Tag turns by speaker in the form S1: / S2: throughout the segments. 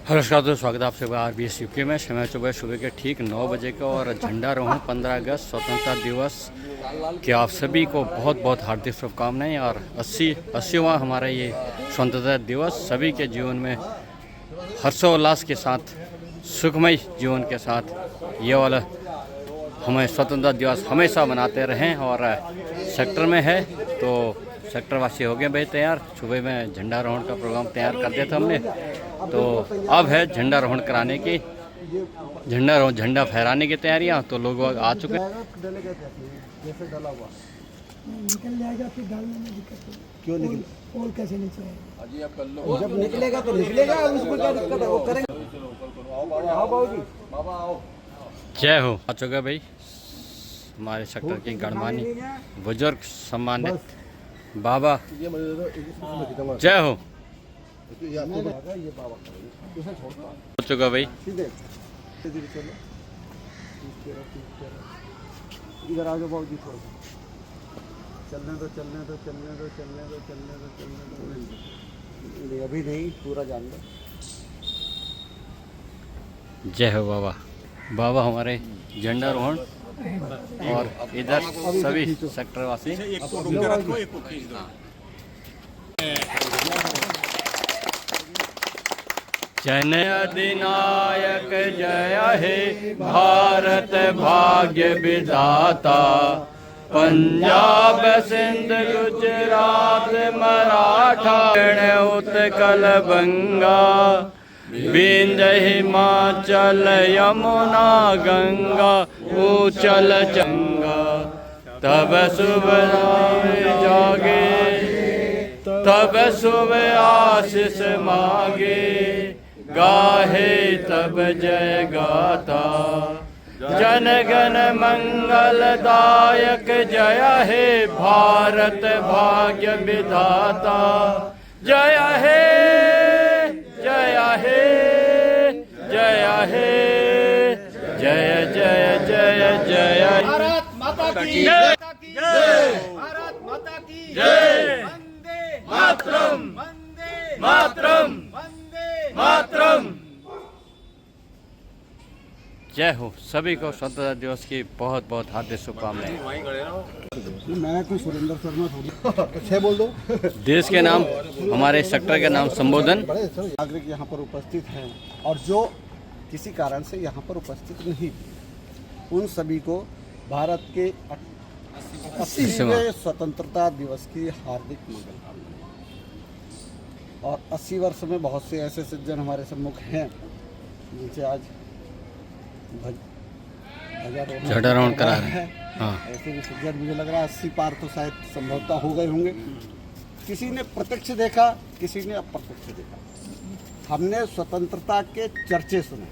S1: नमस्कार दोस्तों, स्वागत है आप सभी RBS यूके में। समय सुबह के ठीक 9 बजे का और झंडारोहण 15 अगस्त स्वतंत्रता दिवस के आप सभी को बहुत बहुत हार्दिक शुभकामनाएं। और 80वां हमारा ये स्वतंत्रता दिवस सभी के जीवन में हर्षोल्लास के साथ, सुखमय जीवन के साथ ये वाला हमें स्वतंत्रता दिवस हमेशा मनाते रहें। और सेक्टर में है तो सेक्टर वासी हो गए भाई तैयार। सुबह में झंडारोहण का प्रोग्राम तैयार कर दिया था हमने, तो अब है झंडारोहण कराने की, झंडा फहराने की तैयारियां। तो लोग आ चुके हैं।
S2: निकल जाएगा फिर डालने में दिक्कत है।
S3: क्यों निकल?
S2: पोल कैसे नीचे आएगा?
S3: जब निकलेगा तो निकलेगा, उसमें क्या दिक्कत है, वो करेंगे। आओ बाबूजी, बाबा आओ।
S1: जय हो। आ चुका भाई हमारे सेक्टर की गणमान्य बुजुर्ग सम्मानित बाबा, जय हो। हो चुका भाई।
S3: इधर आ जाओ बाबूजी, थोड़ा चलने दो, चलने दो, चलने दो, चलने दो, चलने दो, चलने दो। अभी नहीं, पूरा जान लो।
S1: जय हो बाबा। बाबा हमारे झंडारोहण और इधर सभी सेक्टर वासी। जन अधिनायक जय हे भारत भाग्य विधाता, पंजाब सिंध गुजरात मराठा उत्कल बंगा, विंध्य हिमाचल यमुना गंगा ऊंचल चंगा। तब शुभ नाम जागे, तब शुभ आशीष मांगे, गाहे तब जय गाथा। जन गण मंगलदायक जय हे भारत भाग्य विधाता, जय हे जय हे जय हे जय जय जय जय।
S2: भारत माता की जय, भारत माता की जय। वंदे
S1: मातरम,
S2: वंदे
S1: मातरम,
S2: वंदे
S1: मातरम। जय हो। सभी को स्वतंत्रता दिवस की बहुत बहुत हार्दिक शुभकामनाएं।
S3: मैं कोई सुरेंद्र शर्मा थोड़ी छह बोल दो।
S1: देश के नाम, हमारे सेक्टर के नाम संबोधन।
S3: बड़े नागरिक यहाँ पर उपस्थित हैं और जो किसी कारण से यहाँ पर उपस्थित नहीं, उन सभी को भारत के 80वें स्वतंत्रता दिवस की हार्दिक मंगलकामनाएं। और 80 वर्ष में बहुत से ऐसे सज्जन हमारे सम्मुख हैं जिनसे आज
S1: झंडारोहण करा रहे हैं। हाँ,
S3: ऐसे भी सज्जन मुझे लग रहा है 80 पार तो शायद संभवतः हो गए होंगे। किसी ने प्रत्यक्ष देखा, किसी ने अप्रत्यक्ष देखा। हमने स्वतंत्रता के चर्चे सुने।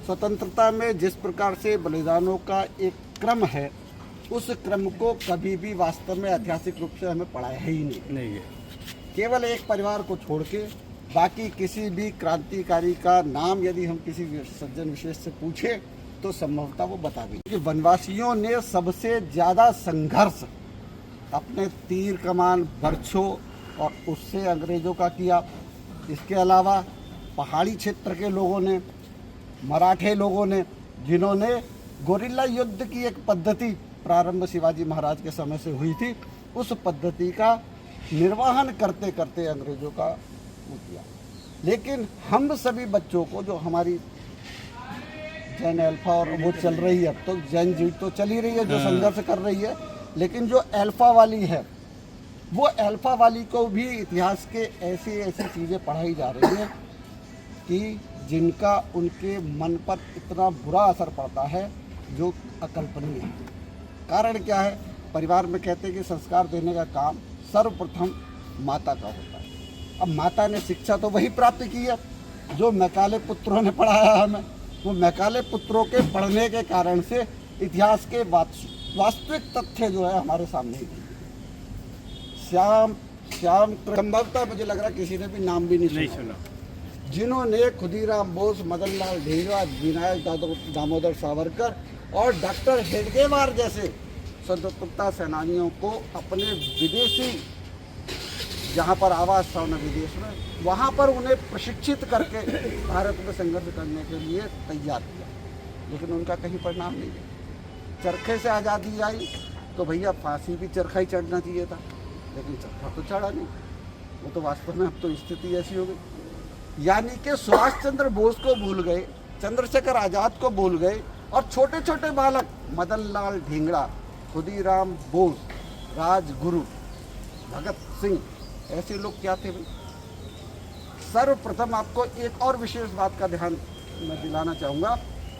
S3: स्वतंत्रता में जिस प्रकार से बलिदानों का एक क्रम है, उस क्रम को कभी भी वास्तव में ऐतिहासिक रूप से हमें पढ़ाया ही नहीं है। केवल एक परिवार को छोड़ के बाकी किसी भी क्रांतिकारी का नाम यदि हम किसी सज्जन विशेष से पूछें तो संभवतः वो बता देंगे कि वनवासियों ने सबसे ज़्यादा संघर्ष अपने तीर कमान बरछों और उससे अंग्रेज़ों का किया। इसके अलावा पहाड़ी क्षेत्र के लोगों ने, मराठे लोगों ने, जिन्होंने गोरिल्ला युद्ध की एक पद्धति प्रारंभ शिवाजी महाराज के समय से हुई थी, उस पद्धति का निर्वहन करते करते अंग्रेज़ों का किया। लेकिन हम सभी बच्चों को, जो हमारी जैन अल्फा और वो चल रही है, अब तो जैन जी तो चल ही रही है जो संघर्ष कर रही है, लेकिन जो अल्फा वाली है, वो अल्फा वाली को भी इतिहास के ऐसी ऐसी चीज़ें पढ़ाई जा रही हैं कि जिनका उनके मन पर इतना बुरा असर पड़ता है जो अकल्पनीय है। कारण क्या है? परिवार में कहते हैं कि संस्कार देने का काम सर्वप्रथम माता का होता है। अब माता ने शिक्षा तो वही प्राप्त की है जो मैकाले पुत्रों ने पढ़ाया हमें। वो मैकाले पुत्रों के पढ़ने के कारण से इतिहास के वास्तविक तथ्य जो है हमारे सामने ही श्याम संभवतः मुझे लग रहा किसी ने भी नाम भी नहीं सुना, जिन्होंने खुदीराम बोस, मदन लाल ढींगरा, विनायक दामोदर सावरकर और डॉक्टर हेडगेवार जैसे स्वतंत्रता सेनानियों को अपने विदेशी जहाँ पर आवास था उन्हें विदेश में, वहाँ पर उन्हें प्रशिक्षित करके भारत में संघर्ष करने के लिए तैयार किया, लेकिन उनका कहीं परिणाम नहीं है। चरखे से आज़ादी आई तो भैया फांसी भी चरखा ही चढ़ना चाहिए था, लेकिन चरखा तो चढ़ा नहीं। वो तो वास्तव में अब तो स्थिति ऐसी हो गई, यानी कि सुभाष चंद्र बोस को भूल गए, चंद्रशेखर आज़ाद को भूल गए, और छोटे छोटे बालक मदन लाल ढींगड़ा, खुदीराम बोस, राजगुरु, भगत सिंह, ऐसे लोग क्या थे भाई। सर्वप्रथम आपको एक और विशेष बात का ध्यान मैं दिलाना चाहूँगा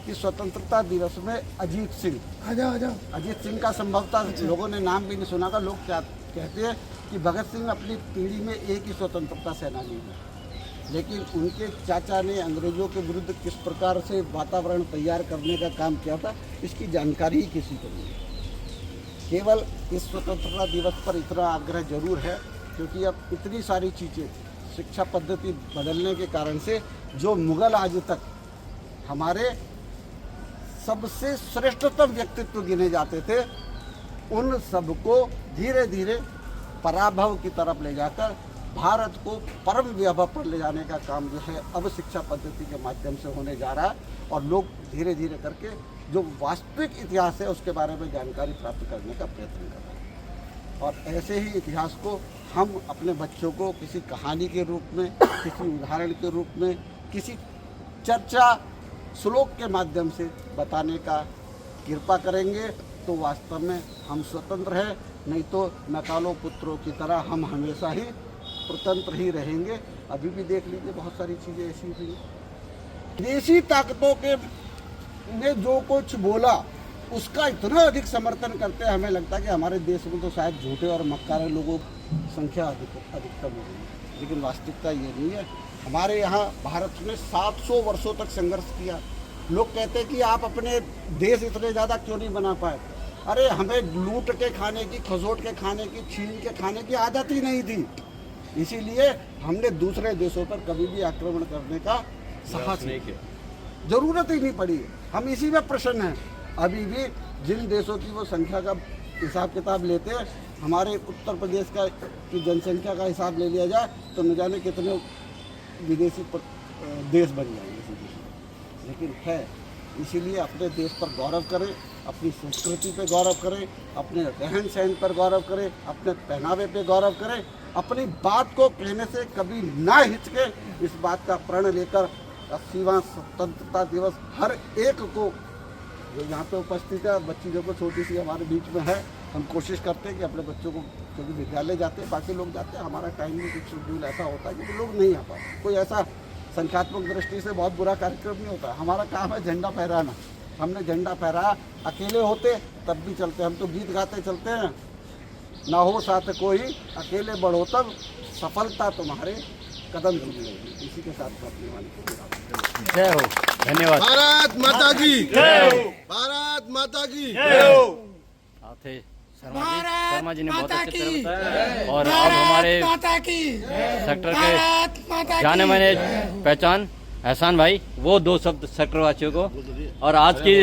S3: कि स्वतंत्रता दिवस में अजीत सिंह का संभवतः लोगों ने नाम भी नहीं सुना था। लोग क्या कहते हैं कि भगत सिंह अपनी पीढ़ी में एक ही स्वतंत्रता सेनानी है, लेकिन उनके चाचा ने अंग्रेजों के विरुद्ध किस प्रकार से वातावरण तैयार करने का काम किया था, इसकी जानकारी ही किसी को नहीं है। केवल इस स्वतंत्रता दिवस पर इतना आग्रह जरूर है, क्योंकि अब इतनी सारी चीज़ें शिक्षा पद्धति बदलने के कारण से जो मुगल आज तक हमारे सबसे श्रेष्ठतम व्यक्तित्व गिने जाते थे, उन सबको धीरे धीरे पराभव की तरफ ले जाकर भारत को परम वैभव पर ले जाने का काम जो है अब शिक्षा पद्धति के माध्यम से होने जा रहा है, और लोग धीरे धीरे करके जो वास्तविक इतिहास है उसके बारे में जानकारी प्राप्त करने का प्रयत्न कर रहे हैं। और ऐसे ही इतिहास को हम अपने बच्चों को किसी कहानी के रूप में, किसी उदाहरण के रूप में, किसी चर्चा श्लोक के माध्यम से बताने का कृपा करेंगे तो वास्तव में हम स्वतंत्र हैं, नहीं तो नकालो पुत्रों की तरह हम हमेशा ही स्वतंत्र ही रहेंगे। अभी भी देख लीजिए बहुत सारी चीज़ें ऐसी हुई। विदेशी ताकतों के ने जो कुछ बोला उसका इतना अधिक समर्थन करते हैं, हमें लगता है कि हमारे देश में तो शायद झूठे और मक्कार लोगों की संख्या अधिकतम हो गई, लेकिन वास्तविकता ये नहीं है। हमारे यहाँ भारत ने 700 वर्षों तक संघर्ष किया। लोग कहते हैं कि आप अपने देश इतने ज़्यादा क्यों नहीं बना पाए। अरे हमें लूट के खाने की, खसोट के खाने की, छीन के खाने की आदत ही नहीं थी, इसीलिए हमने दूसरे देशों पर कभी भी आक्रमण करने का साहस नहीं किया, जरूरत ही नहीं पड़ी। हम इसी में प्रसन्न हैं। अभी भी जिन देशों की वो संख्या का हिसाब किताब लेते हैं, हमारे उत्तर प्रदेश का की जनसंख्या का हिसाब ले लिया जाए तो न जाने कितने विदेशी देश बन जाएंगे, लेकिन है। इसीलिए अपने देश पर गौरव करें, अपनी संस्कृति पे गौरव करें, अपने रहन सहन पर गौरव करें, अपने पहनावे पे गौरव करें, अपनी बात को कहने से कभी ना हिचके। इस बात का प्रण लेकर 80वां स्वतंत्रता दिवस हर एक को, जो यहाँ पे उपस्थित है, बच्ची जो को छोटी सी हमारे बीच में है, हम कोशिश करते हैं कि अपने बच्चों को, क्योंकि विद्यालय जाते हैं, बाकी लोग जाते हैं, हमारा टाइम में कुछ शेड्यूल ऐसा होता है कि लोग नहीं आ पाते। कोई ऐसा संख्यात्मक दृष्टि से बहुत बुरा कार्यक्रम नहीं होता। हमारा काम है झंडा फहराना। हमने झंडा फहराया, अकेले होते तब भी चलते, हम तो गीत गाते चलते हैं, ना हो साथ कोई, अकेले बढ़ो तब, सफलता तुम्हारे कदम चुमेगी। इसी के साथ अपनी वाणी को विराम देते हैं।
S1: जय हो, धन्यवाद।
S4: भारत माता की जय हो। भारत माता की जय हो।
S1: थे शर्मा जी ने बहुत अच्छे तरह बताया। और अब हमारे सेक्टर के जाने माने पहचान एहसान भाई, वो 2 शब्द सेक्टर वासियों को, और आज की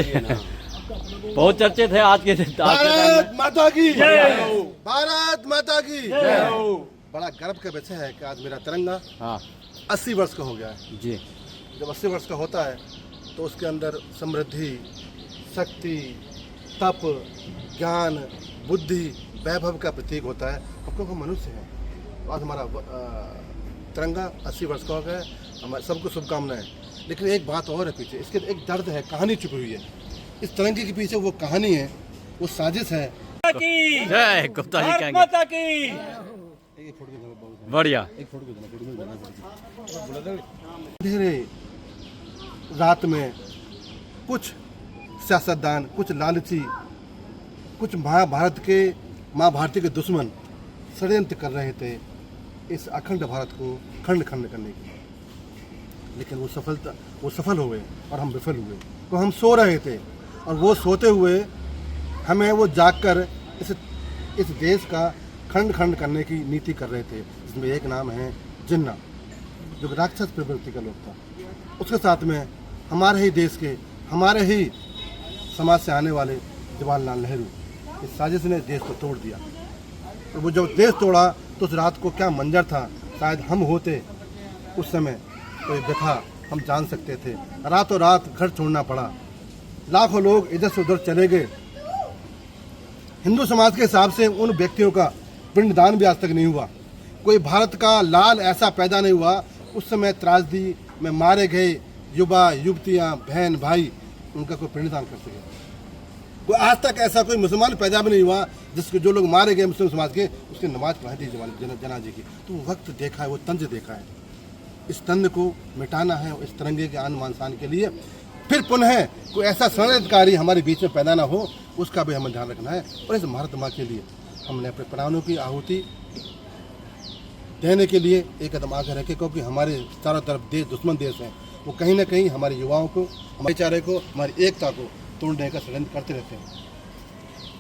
S1: बहुत चर्चे थे आज के
S4: भारत माता की जय हो। भारत माता की जय हो। बड़ा गर्व का विषय है कि आज मेरा तिरंगा 80 वर्ष का हो गया है
S1: जी।
S4: जब 80 वर्ष का होता है तो उसके अंदर समृद्धि, शक्ति, तप, ज्ञान, बुद्धि, वैभव का प्रतीक होता है। हम क्योंकि मनुष्य हैं। आज हमारा तिरंगा 80 वर्ष का हो गया है। हमारे सबको शुभकामनाएं। लेकिन एक बात और है पीछे, इसके एक दर्द है, कहानी छुपी हुई है। इस तिरंगे के पीछे वो कहानी है, वो साजिश है।
S1: जय गुप्ता जी कहेंगे। बढ़िया।
S4: अंधेरे रात में कुछ सियासतदान, कुछ लालची, कुछ महाभारत के माँ भारती के दुश्मन षड्यंत्र कर रहे थे इस अखंड भारत को खंड खंड करने की। लेकिन वो सफल हुए और हम विफल हुए। तो हम सो रहे थे और वो सोते हुए हमें वो जागकर इस देश का खंड खंड करने की नीति कर रहे थे, जिसमें एक नाम है जिन्ना, जो राक्षस प्रवृत्ति का लोग था। उसके साथ में हमारे ही देश के, हमारे ही समाज से आने वाले जवाहरलाल नेहरू, इस साजिश ने देश को तोड़ दिया। और वो जब देश तोड़ा तो उस रात को क्या मंजर था, शायद हम होते उस समय तो ये व्यथा हम जान सकते थे। रातों रात घर छोड़ना पड़ा, लाखों लोग इधर से उधर चले गए। हिंदू समाज के हिसाब से उन व्यक्तियों का पिंडदान भी आज तक नहीं हुआ। कोई भारत का लाल ऐसा पैदा नहीं हुआ उस समय त्रासदी में मारे गए युवा युवतियां, बहन भाई, उनका कोई पिंडदान कर सके। कोई आज तक ऐसा कोई मुसलमान पैदा भी नहीं हुआ जिसके जो लोग मारे गए मुस्लिम समाज के, उसकी नमाज पढ़ाई थी जनाजे की। तो वो वक्त देखा है, वो तंज देखा है। इस तंज को मिटाना है इस तिरंगे के आन मान शान के लिए। फिर पुनः कोई ऐसा षड्यंत्रकारी हमारे बीच में पैदा ना हो, उसका भी हमें ध्यान रखना है। और इस भारत माँ के लिए हमने अपने प्राणों की आहुति देने के लिए एक कदम आगे रखे, क्योंकि हमारे चारों तरफ देश दुश्मन देश हैं। वो कहीं ना कहीं हमारे युवाओं को, हमारे भाईचारे को, हमारी एकता को तोड़ने का षड्यंत्र करते रहते हैं।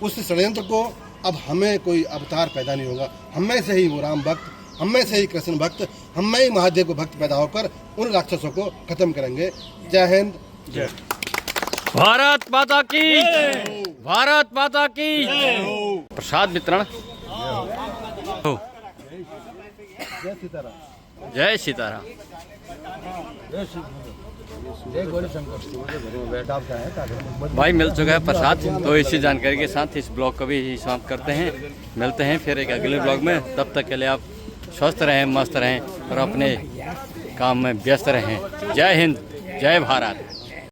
S4: उस षड्यंत्र को अब हमें कोई अवतार पैदा नहीं होगा। हमें से ही वो राम भक्त, हमें से ही कृष्ण भक्त, हमें ही महादेव को भक्त पैदा होकर उन राक्षसों को खत्म करेंगे। जय हिंद, जय
S1: भारत माता की, भारत माता की। प्रसाद वितरण।
S4: जय सीताराम।
S1: जय सीताराम। भाई मिल चुका है प्रसाद। तो इसी जानकारी के साथ इस ब्लॉग को भी समाप्त करते हैं। मिलते हैं फिर एक अगले ब्लॉग में। तब तक के लिए आप स्वस्थ रहें, मस्त रहें और अपने काम में व्यस्त रहें। जय हिंद, जय भारत।